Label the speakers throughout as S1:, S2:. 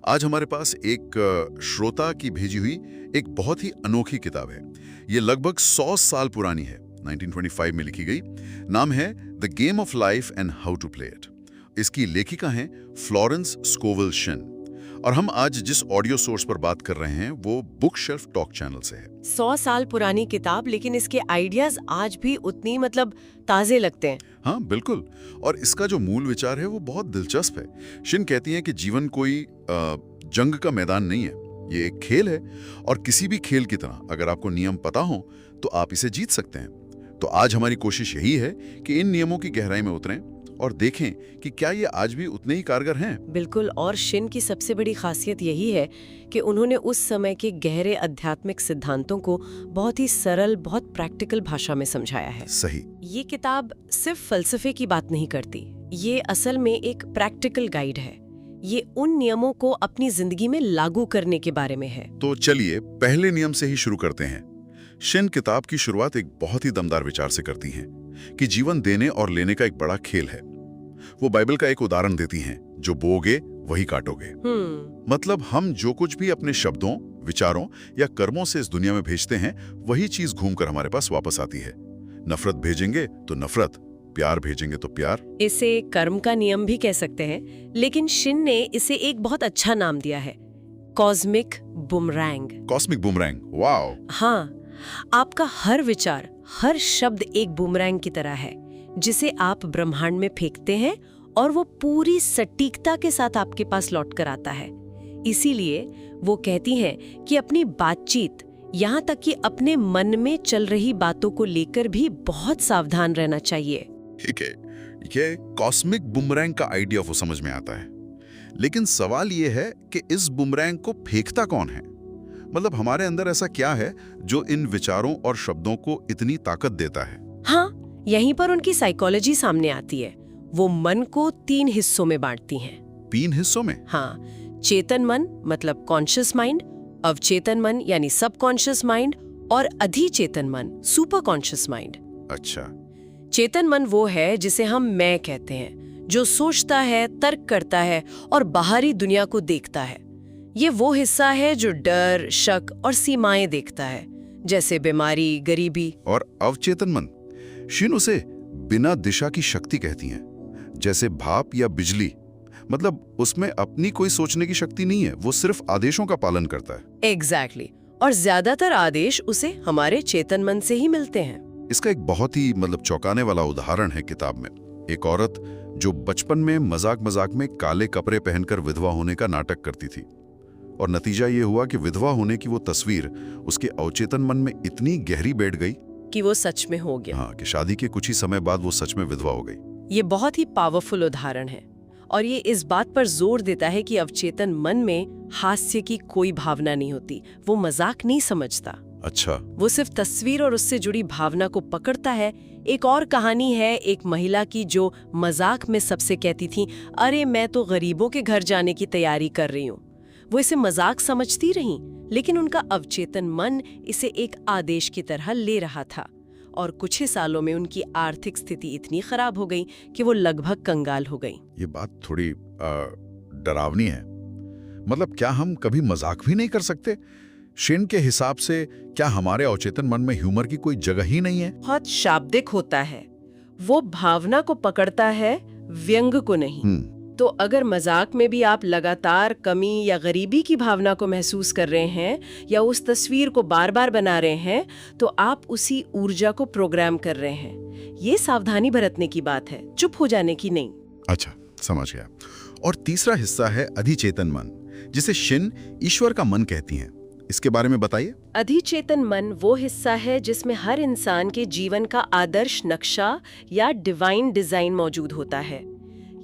S1: आज हमारे पास एक श्रोता की भेजी हुई एक बहुत ही अनोखी किताब है। ये लगभग 100 साल पुरानी है, 1925 में लिखी गई। नाम है the game of life and how to play it. इसकी लेखिका हैं फ्लोरेंस स्कोविल शिन। और हम आज जिस ऑडियो सोर्स पर बात कर रहे हैं वो बुक शेल्फ टॉक चैनल से है।
S2: 100 साल पुरानी किताब, लेकिन इसके आइडियाज आज भी उतनी ताजे लगते हैं।
S1: हाँ बिल्कुल। और इसका जो मूल विचार है वो बहुत दिलचस्प है। शिन कहती हैं कि जीवन कोई जंग का मैदान नहीं है, ये एक खेल है। और किसी भी खेल की तरह अगर आपको नियम पता हो तो आप इसे जीत सकते हैं। तो आज हमारी कोशिश यही है कि इन नियमों की गहराई में उतरें और देखें कि क्या ये आज भी उतने ही कारगर हैं।
S2: बिल्कुल। और शिन की सबसे बड़ी खासियत यही है कि उन्होंने उस समय के गहरे आध्यात्मिक सिद्धांतों को बहुत ही सरल, बहुत प्रैक्टिकल भाषा में समझाया है।
S1: सही।
S2: ये किताब सिर्फ फलसफे की बात नहीं करती, ये असल में एक प्रैक्टिकल गाइड है। ये उन नियमों को अपनी जिंदगी में लागू करने के बारे में है।
S1: तो चलिए पहले नियम से ही शुरू करते हैं। शिन किताब की शुरुआत एक बहुत ही दमदार विचार से करती हैं कि जीवन देने और लेने का एक बड़ा खेल है। वो बाइबल का एक उदाहरण देती हैं, जो बोओगे वही काटोगे। मतलब हम जो कुछ भी अपने शब्दों, विचारों या कर्मों से इस दुनिया में भेजते हैं, वही चीज घूमकर हमारे पास वापस आती है। नफरत भेजेंगे तो नफरत, प्यार भेजेंगे तो प्यार। इसे
S2: कर्म का नियम भी कह सकते हैं, लेकिन शिन ने इसे एक बहुत अच्छा नाम दिया है, cosmic boomerang.
S1: Cosmic boomerang, wow.
S2: हाँ, आपका हर विचार, हर शब्द एक बुमरैंग की तरह है, जिसे आप ब्रह्मांड में फेंकते हैं और वो पूरी सटीकता के साथ आपके पास लौट कर आता है। इसीलिए वो कहती हैं कि अपनी बातचीत, यहाँ तक कि अपने मन में चल रही बातों को लेकर भी बहुत सावधान रहना चाहिए।
S1: ठीक है, ये कॉस्मिक बुमरैंग का आइडिया वो समझ में आता है, लेकिन सवाल ये है कि इस बुमरैंग को फेंकता कौन है? मतलब हमारे अंदर ऐसा क्या है जो इन विचारों और शब्दों को इतनी ताकत देता है?
S2: हाँ, यहीं पर उनकी साइकोलॉजी सामने आती है। वो मन को 3 हिस्सों में बांटती हैं।
S1: 3 हिस्सों में?
S2: हाँ, चेतन मन मतलब कॉन्शियस माइंड, अवचेतन मन यानी सबकॉन्शियस माइंड, और अधिचेतन मन सुपर कॉन्शियस माइंड।
S1: अच्छा।
S2: चेतन मन वो है जिसे हम मैं कहते हैं, जो सोचता है, तर्क करता है और बाहरी दुनिया को देखता है। ये वो हिस्सा है जो डर, शक और सीमाएं देखता है, जैसे बीमारी, गरीबी।
S1: और अवचेतन मन, शिन उसे बिना दिशा की शक्ति कहती हैं, जैसे भाप या बिजली। मतलब उसमें अपनी कोई सोचने की शक्ति नहीं है, वो सिर्फ आदेशों का पालन करता है।
S2: एग्जैक्टली। और ज्यादातर आदेश उसे हमारे चेतन मन से ही मिलते हैं।
S1: इसका एक बहुत ही चौंकाने वाला उदाहरण है किताब में। एक औरत जो बचपन में मजाक मजाक में काले कपड़े पहनकर विधवा होने का नाटक करती थी, और नतीजा ये हुआ कि विधवा होने की वो तस्वीर उसके अवचेतन मन में इतनी गहरी बैठ गई
S2: कि वो सच में हो गया।
S1: हाँ, कि शादी के कुछ ही समय बाद वो सच में विधवा हो गई।
S2: ये बहुत ही पावरफुल उदाहरण है, और ये इस बात पर जोर देता है कि अवचेतन मन में हास्य की कोई भावना नहीं होती। वो मजाक नहीं समझता।
S1: अच्छा।
S2: वो सिर्फ तस्वीर और उससे जुड़ी भावना को पकड़ता है। एक और कहानी है एक महिला की जो मजाक में सबसे कहती थी, अरे मैं तो गरीबों के घर जाने की तैयारी कर रही हूँ। वो इसे मजाक समझती रही, लेकिन उनका अवचेतन मन इसे एक आदेश की तरह ले रहा था। और कुछ ही सालों में उनकी आर्थिक स्थिति इतनी खराब हो गई कि वो लगभग कंगाल हो गई।
S1: ये बात थोड़ी डरावनी है। मतलब क्या हम कभी मजाक भी नहीं कर सकते? शिन के हिसाब से क्या हमारे अवचेतन मन में ह्यूमर की कोई जगह ही नहीं है?
S2: बहुत शाब्दिक होता है, वो भावना को पकड़ता है, व्यंग को नहीं। तो अगर मजाक में भी आप लगातार कमी या गरीबी की भावना को महसूस कर रहे हैं या उस तस्वीर को बार बार बना रहे हैं, तो आप उसी ऊर्जा को प्रोग्राम कर रहे हैं। ये सावधानी बरतने की बात है, चुप हो जाने की नहीं।
S1: अच्छा, समझ गया। और तीसरा हिस्सा है अधिचेतन मन, जिसे शिन ईश्वर का मन कहती हैं। इसके बारे में बताइए।
S2: अधिचेतन मन वो हिस्सा है जिसमें हर इंसान के जीवन का आदर्श नक्शा या डिवाइन डिजाइन मौजूद होता है।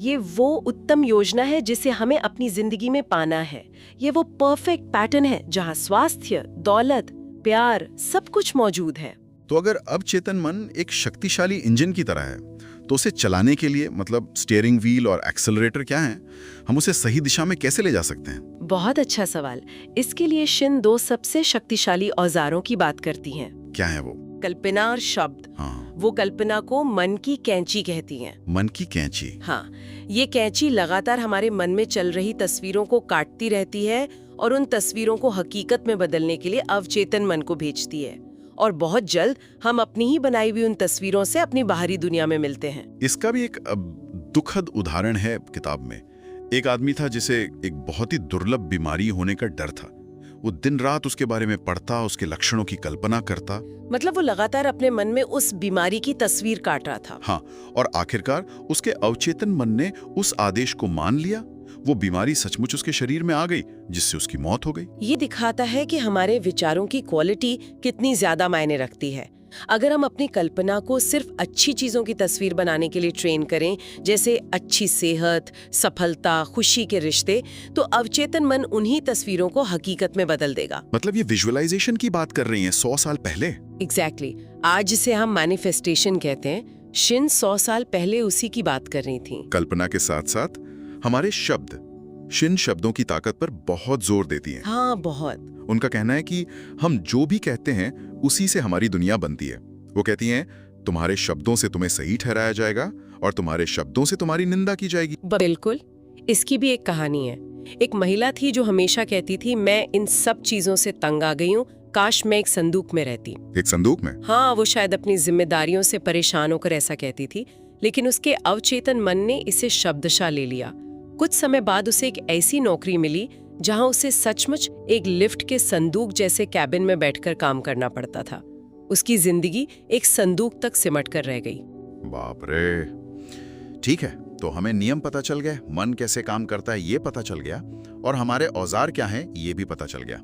S2: ये वो उत्तम योजना है जिसे हमें अपनी जिंदगी में पाना है। ये वो परफेक्ट पैटर्न है जहाँ स्वास्थ्य, दौलत, प्यार सब कुछ मौजूद है।
S1: तो अगर अवचेतन मन एक शक्तिशाली इंजन की तरह है, तो उसे चलाने के लिए स्टीयरिंग व्हील और एक्सेलरेटर क्या हैं? हम उसे सही दिशा में कैसे ले जा सकते हैं?
S2: बहुत अच्छा सवाल। इसके लिए शिन 2 सबसे शक्तिशाली औजारों की बात करती हैं।
S1: क्या है वो?
S2: कल्पना और शब्द।
S1: हाँ।
S2: वो कल्पना को मन की कैंची कहती हैं।
S1: मन की कैंची?
S2: हाँ, ये कैंची लगातार हमारे मन में चल रही तस्वीरों को काटती रहती है और उन तस्वीरों को हकीकत में बदलने के लिए अवचेतन मन को भेजती है। और बहुत जल्द हम अपनी ही बनाई हुई उन तस्वीरों से अपनी बाहरी दुनिया में मिलते हैं।
S1: इसका भी एक दुखद उदाहरण है किताब में। एक आदमी था जिसे एक बहुत ही दुर्लभ बीमारी होने का डर था। वो दिन रात उसके बारे में पढ़ता, उसके लक्षणों की कल्पना करता।
S2: मतलब वो लगातार अपने मन में उस बीमारी की तस्वीर काट रहा था।
S1: हाँ, और आखिरकार उसके अवचेतन मन ने उस आदेश को मान लिया। वो बीमारी सचमुच उसके शरीर में आ गई, जिससे उसकी मौत हो गई।
S2: ये दिखाता है कि हमारे विचारों की क्वालिटी कितनी ज्यादा मायने रखती है। अगर हम अपनी कल्पना को सिर्फ अच्छी चीजों की तस्वीर बनाने के लिए ट्रेन करें, जैसे अच्छी सेहत, सफलता, खुशी के रिश्ते, तो अवचेतन मन उन्हीं तस्वीरों को हकीकत में बदल देगा।
S1: मतलब ये विजुअलाइजेशन की बात कर रही हैं 100 साल पहले?
S2: एग्जैक्टली। आज जिसे हम मैनिफेस्टेशन कहते हैं, शिन 100 साल पहले उसी की बात कर रही थी।
S1: कल्पना के साथ साथ हमारे शब्द, शिन शब्दों की ताकत पर बहुत जोर देती हैं।
S2: हाँ, बहुत।
S1: उनका कहना है कि हम जो भी कहते हैं उसी से हमारी दुनिया बनती है। वो कहती हैं, तुम्हारे शब्दों से तुम्हें सही ठहराया जाएगा और तुम्हारे शब्दों से तुम्हारी निंदा की जाएगी।
S2: बिल्कुल। इसकी भी एक कहानी है। एक महिला थी जो हमेशा कहती थी, मैं इन सब चीजों से तंग आ गई हूँ, काश मैं एक संदूक में रहती।
S1: एक संदूक में?
S2: हाँ, वो शायद अपनी जिम्मेदारियों से परेशान होकर ऐसा कहती थी, लेकिन उसके अवचेतन मन ने इसे शब्दशः ले लिया। कुछ समय बाद उसे एक ऐसी नौकरी मिली जहां उसे सचमुच एक लिफ्ट के संदूक जैसे कैबिन में बैठकर काम करना पड़ता था। उसकी जिंदगी एक संदूक तक सिमट कर रह गई।
S1: बाप रे। ठीक है, तो हमें नियम पता चल गए, मन कैसे काम करता है ये पता चल गया, और हमारे औजार क्या हैं ये भी पता चल गया।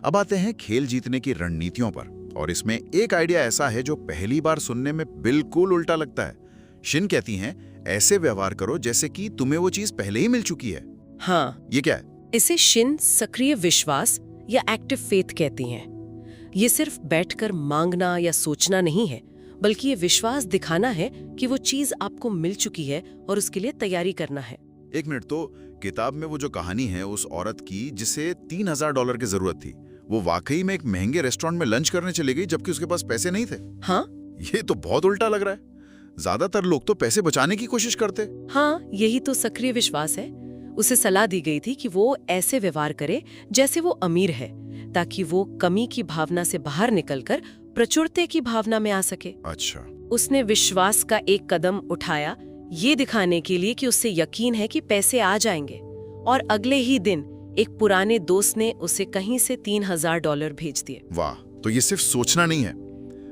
S1: अब आते हैं खेल जीतने की रणनीतियों पर, और इसमें एक आइडिया ऐसा है जो पहली बार सुनने में बिल्कुल उल्टा लगता है। शिन कहती हैं, ऐसे व्यवहार करो जैसे कि तुम्हें वो चीज पहले ही मिल चुकी है।
S2: हाँ,
S1: ये क्या है?
S2: इसे शिन सक्रिय विश्वास या एक्टिव फेथ कहती हैं। ये सिर्फ बैठकर मांगना या सोचना नहीं है, बल्कि ये विश्वास दिखाना है कि वो चीज आपको मिल चुकी है और उसके लिए तैयारी करना है।
S1: एक मिनट, तो किताब में वो जो कहानी है उस औरत की जिसे $3000 की जरूरत थी, वो वाकई में एक महंगे रेस्टोरेंट में लंच करने चली गई जबकि उसके पास पैसे नहीं थे।
S2: हाँ,
S1: ये तो बहुत उल्टा लग रहा है। ज्यादातर लोग तो पैसे बचाने की कोशिश करते।
S2: हाँ, यही तो सक्रिय विश्वास है। उसे सलाह दी गई थी कि वो ऐसे व्यवहार करे जैसे वो अमीर है, ताकि वो कमी की भावना से बाहर निकलकर प्रचुरता की भावना में आ सके।
S1: अच्छा।
S2: उसने विश्वास का एक कदम उठाया, ये दिखाने के लिए कि उसे यकीन है कि पैसे आ जाएंगे, और अगले ही दिन एक पुराने दोस्त ने उसे कहीं से $3000 भेज दिए।
S1: वाह, तो ये सिर्फ सोचना नहीं है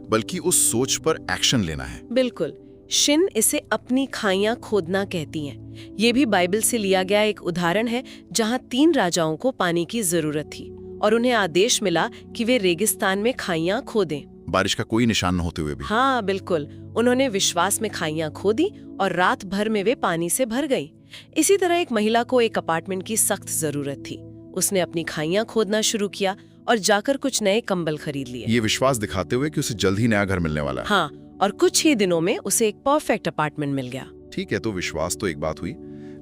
S1: बल्कि उस सोच पर एक्शन लेना है।
S2: बिल्कुल। शिन इसे अपनी खाइयां खोदना कहती हैं। ये भी बाइबल से लिया गया एक उदाहरण है, जहां 3 राजाओं को पानी की जरूरत थी और उन्हें आदेश मिला कि वे रेगिस्तान में खाइयां खोदें।
S1: बारिश का कोई निशान न होते हुए भी।
S2: हाँ, बिल्कुल। उन्होंने विश्वास में खाइयां खोदी और रात भर में वे पानी से भर गई। इसी तरह एक महिला को एक अपार्टमेंट की सख्त जरूरत थी। उसने अपनी खाइयां खोदना शुरू किया और जाकर कुछ नए कंबल खरीद लिए।
S1: ये विश्वास दिखाते हुए कि उसे जल्द ही नया घर मिलने वाला है।
S2: हाँ, और कुछ ही दिनों में उसे एक परफेक्ट अपार्टमेंट मिल गया।
S1: ठीक है, तो विश्वास तो एक बात हुई,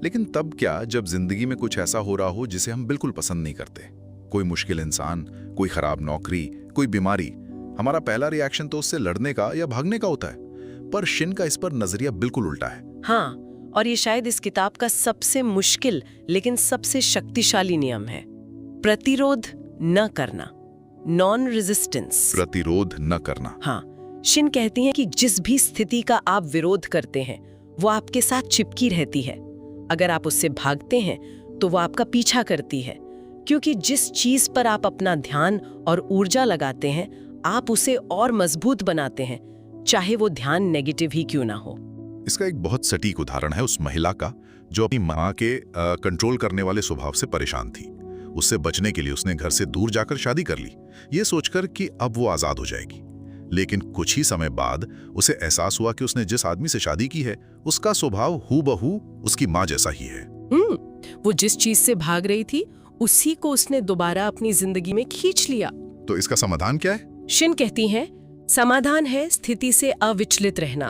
S1: लेकिन तब क्या जब जिंदगी में कुछ ऐसा हो रहा हो जिसे हम बिल्कुल पसंद नहीं करते? कोई मुश्किल इंसान, कोई खराब नौकरी, कोई बीमारी। हमारा पहला रिएक्शन तो उससे लड़ने का या भागने का होता है, पर शिन का इस पर नजरिया बिल्कुल उल्टा है।
S2: हाँ, और ये शायद इस किताब का सबसे मुश्किल लेकिन सबसे शक्तिशाली नियम है। प्रतिरोध न करना, नॉन रेजिस्टेंस।
S1: प्रतिरोध न करना।
S2: हाँ, शिन कहती हैं कि जिस भी स्थिति का आप विरोध करते हैं वो आपके साथ चिपकी रहती है। अगर आप उससे भागते हैं तो वो आपका पीछा करती है, क्योंकि जिस चीज पर आप अपना ध्यान और ऊर्जा लगाते हैं आप उसे और मजबूत बनाते हैं, चाहे वो ध्यान नेगेटिव ही क्यों ना हो।
S1: इसका एक बहुत सटीक उदाहरण है उस महिला का जो अपनी मां के कंट्रोल करने वाले स्वभाव से परेशान थी। उससे बचने के लिए उसने घर से दूर जाकर शादी कर ली, ये सोचकर कि अब वो आजाद हो जाएगी। लेकिन कुछ ही समय बाद उसे एहसास हुआ कि उसने जिस आदमी से शादी की है उसका स्वभाव हूबहू उसकी मां जैसा ही है।
S2: वो जिस चीज से भाग रही थी उसी को उसने दोबारा अपनी जिंदगी में खींच लिया।
S1: तो इसका समाधान क्या है?
S2: शिन कहती हैं, समाधान है स्थिति से अविचलित रहना,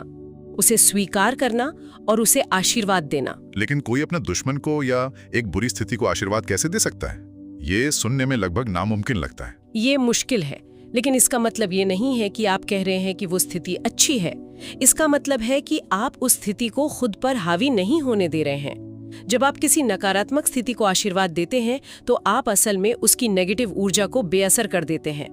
S2: उसे स्वीकार करना और उसे आशीर्वाद देना।
S1: लेकिन कोई अपने दुश्मन को या एक बुरी स्थिति को आशीर्वाद कैसे दे सकता है? ये सुनने में लगभग नामुमकिन लगता है।
S2: ये मुश्किल है, लेकिन इसका मतलब ये नहीं है कि आप कह रहे हैं कि वो स्थिति अच्छी है। इसका मतलब है कि आप उस स्थिति को खुद पर हावी नहीं होने दे रहे हैं। जब आप किसी नकारात्मक स्थिति को आशीर्वाद देते हैं तो आप असल में उसकी नेगेटिव ऊर्जा को बेअसर कर देते हैं।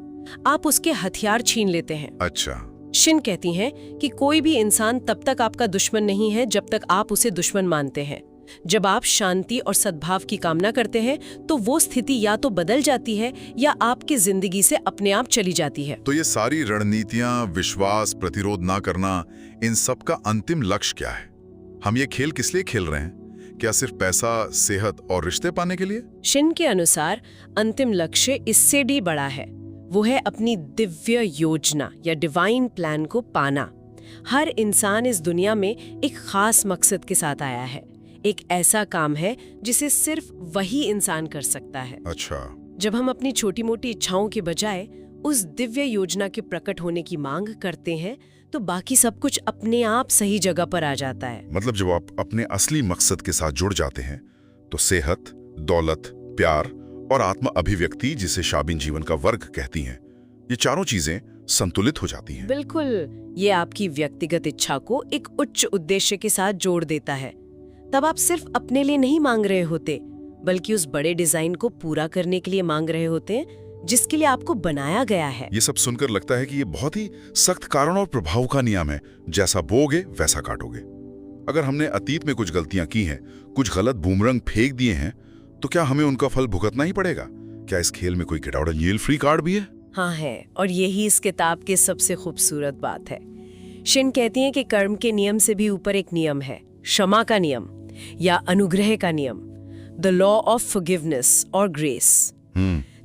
S2: आप उसके हथियार छीन लेते हैं।
S1: अच्छा।
S2: शिन कहती हैं कि कोई भी इंसान तब तक आपका दुश्मन नहीं है जब तक आप उसे दुश्मन मानते हैं। जब आप शांति और सद्भाव की कामना करते हैं तो वो स्थिति या तो बदल जाती है या आपकी जिंदगी से अपने आप चली जाती है।
S1: तो ये सारी रणनीतियां, विश्वास, प्रतिरोध ना करना, इन सब का अंतिम लक्ष्य क्या है? हम ये खेल किस लिए खेल रहे हैं? क्या सिर्फ पैसा, सेहत और रिश्ते पाने के लिए?
S2: शिन के अनुसार अंतिम लक्ष्य इससे भी बड़ा है। वो है अपनी दिव्य योजना या डिवाइन प्लान को पाना। हर इंसान इस दुनिया में एक खास मकसद के साथ आया है। एक ऐसा काम है जिसे सिर्फ वही इंसान कर सकता है।
S1: अच्छा।
S2: जब हम अपनी छोटी मोटी इच्छाओं के बजाय उस दिव्य योजना के प्रकट होने की मांग करते हैं तो बाकी सब कुछ अपने आप सही जगह पर आ जाता है।
S1: मतलब जब आप अपने असली मकसद के साथ जुड़ जाते हैं तो सेहत, दौलत, प्यार और आत्म अभिव्यक्ति, जिसे शाबिन जीवन का वर्ग कहती हैं, ये चारों चीजें संतुलित हो जाती हैं।
S2: बिल्कुल, ये आपकी व्यक्तिगत इच्छा को एक उच्च उद्देश्य के साथ जोड़ देता है। तब आप सिर्फ अपने लिए नहीं मांग रहे होते, बल्कि उस बड़े डिजाइन को पूरा करने के लिए मांग रहे होते हैं जिसके लिए आपको बनाया गया है।
S1: ये सब सुनकर लगता है कि ये बहुत ही सख्त कारण और प्रभाव का नियम है। जैसा बोगे वैसा काटोगे। अगर हमने अतीत में कुछ गलतियां की हैं, कुछ गलत बूमरंग फेंक दिए हैं, तो क्या हमें उनका फल भुगतना ही पड़ेगा? क्या इस खेल में कोई get out jail free card भी है?
S2: हाँ है, और यही इस किताब की सबसे खूबसूरत बात है। शिन कहती हैं कि कर्म के नियम से भी ऊपर एक नियम है, क्षमा का नियम या अनुग्रह का नियम, द लॉ ऑफ फॉरगिवनेस और ग्रेस।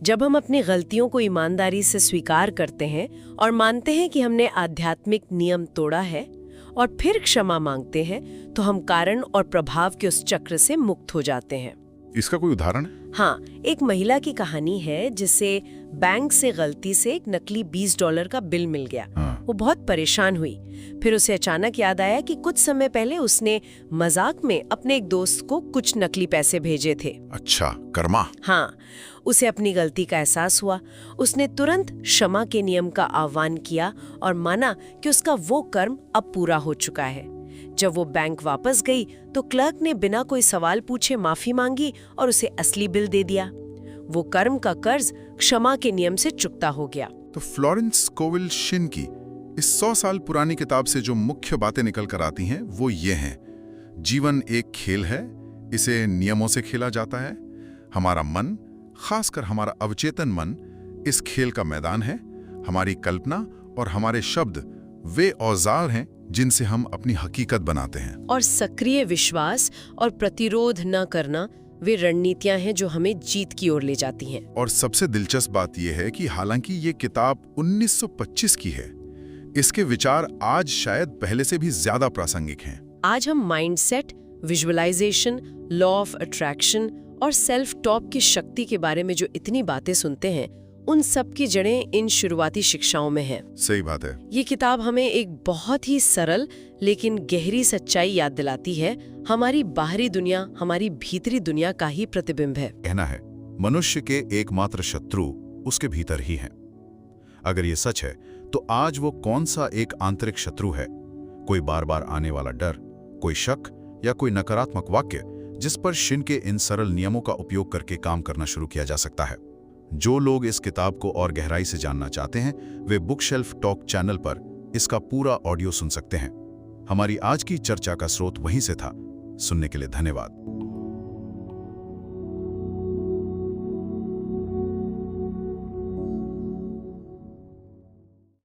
S2: जब हम अपनी गलतियों को ईमानदारी से स्वीकार करते हैं और मानते हैं कि हमने आध्यात्मिक नियम तोड़ा है और फिर क्षमा मांगते हैं, तो हम कारण और प्रभाव के उस चक्र से मुक्त हो जाते हैं।
S1: इसका कोई उदाहरण?
S2: हाँ, एक महिला की कहानी है जिसे बैंक से गलती से एक नकली $20 का बिल मिल गया। वो बहुत परेशान हुई। फिर उसे अचानक याद आया कि कुछ समय पहले उसने मजाक में अपने एक दोस्त को कुछ नकली पैसे भेजे थे।
S1: अच्छा, कर्मा।
S2: हाँ, उसे अपनी गलती का एहसास हुआ। उसने तुरंत क्षमा के नियम का आह्वान किया और माना कि उसका वो कर्म अब पूरा हो चुका है। जब वो बैंक वापस गई तो क्लर्क ने बिना कोई सवाल पूछे माफी मांगी और उसे असली बिल दे दिया। वो कर्म का कर्ज क्षमा के नियम से चुकता हो गया।
S1: तो फ्लोरेंस स्कोविल शिन की इस 100 साल पुरानी किताब से जो मुख्य बातें निकल कर आती हैं वो ये हैं: जीवन एक खेल है, इसे नियमों से खेला जाता है। हमारा मन, खासकर हमारा अवचेतन मन, इस खेल का मैदान है। हमारी कल्पना और हमारे शब्द वे औजार हैं जिनसे हम अपनी हकीकत बनाते हैं।
S2: और सक्रिय विश्वास और प्रतिरोध न करना वे रणनीतियां हैं जो हमें जीत की ओर ले जाती हैं।
S1: और सबसे दिलचस्प बात यह है कि हालांकि ये किताब 1925 की है, इसके विचार आज शायद पहले से भी ज्यादा प्रासंगिक हैं।
S2: आज हम mindset, visualisation, law of attraction और सेल्फ टॉक की शक्ति के बारे में जो इतनी बातें सुनते हैं, उन सब की जड़ें इन शुरुआती शिक्षाओं में हैं।
S1: सही बात है।
S2: ये किताब हमें एक बहुत ही सरल लेकिन गहरी सच्चाई याद दिलाती है। हमारी बाहरी दुनिया हमारी भीतरी दुनिया का ही प्रतिबिंब है।
S3: कहना है, मनुष्य के एकमात्र शत्रु उसके भीतर ही हैं। अगर ये सच है तो आज वो कौन सा एक आंतरिक शत्रु है? कोई बार बार आने वाला डर, कोई शक या कोई नकारात्मक वाक्य जिस पर शिन के इन सरल नियमों का उपयोग करके काम करना शुरू किया जा सकता है? जो लोग इस किताब को और गहराई से जानना चाहते हैं वे बुकशेल्फ टॉक चैनल पर इसका पूरा ऑडियो सुन सकते हैं। हमारी आज की चर्चा का स्रोत वहीं से था। सुनने के लिए धन्यवाद।